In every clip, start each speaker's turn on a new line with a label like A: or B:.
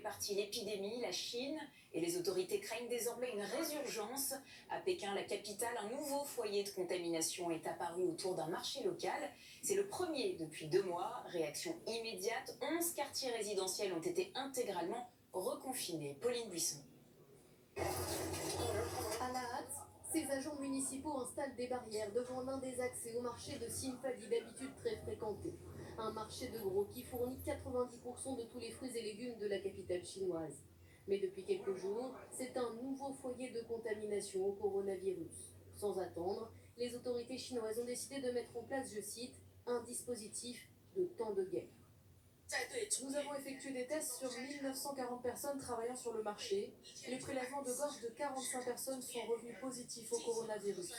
A: réparti l'épidémie, la Chine, et les autorités craignent désormais une résurgence. À Pékin, la capitale, un nouveau foyer de contamination est apparu autour d'un marché local. C'est le premier depuis 2 mois. Réaction immédiate, 11 quartiers résidentiels ont été intégralement reconfinés. Pauline Buisson.
B: À la hâte, ces agents municipaux installent des barrières devant l'un des accès au marché de Xinfadi, d'habitude très fréquenté. Un marché de gros qui fournit 90% de tous les fruits et légumes de la capitale chinoise. Mais depuis quelques jours, c'est un nouveau foyer de contamination au coronavirus. Sans attendre, les autorités chinoises ont décidé de mettre en place, je cite, un dispositif de temps de guerre. Nous avons effectué des tests sur 1940 personnes travaillant sur le marché. Les prélèvements de gorge de 45 personnes sont revenus positifs au coronavirus.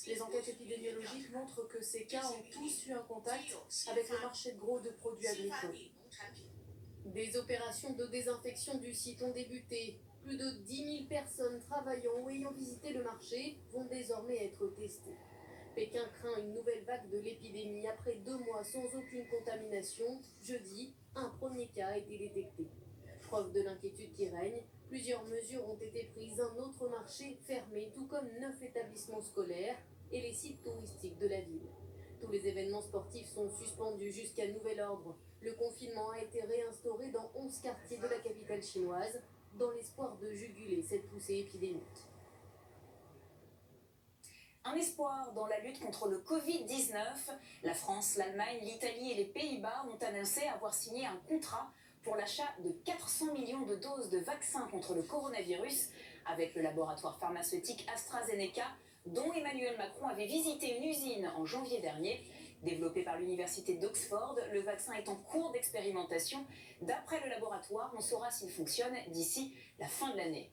B: Les enquêtes épidémiologiques montrent que ces cas ont tous eu un contact avec le marché de gros de produits agricoles. Des opérations de désinfection du site ont débuté. Plus de 10 000 personnes travaillant ou ayant visité le marché vont désormais être testées. Pékin craint une nouvelle vague de l'épidémie après 2 mois sans aucune contamination. Jeudi, un premier cas a été détecté. Preuve de l'inquiétude qui règne, plusieurs mesures ont été prises. Un autre marché fermé, tout comme 9 établissements scolaires et les sites touristiques de la ville. Tous les événements sportifs sont suspendus jusqu'à nouvel ordre. Le confinement a été réinstauré dans 11 quartiers de la capitale chinoise, dans l'espoir de juguler cette poussée épidémique.
A: Un espoir dans la lutte contre le Covid-19. La France, l'Allemagne, l'Italie et les Pays-Bas ont annoncé avoir signé un contrat pour l'achat de 400 millions de doses de vaccins contre le coronavirus avec le laboratoire pharmaceutique AstraZeneca, dont Emmanuel Macron avait visité une usine en janvier dernier. Développé par l'université d'Oxford, le vaccin est en cours d'expérimentation. D'après le laboratoire, on saura s'il fonctionne d'ici la fin de l'année.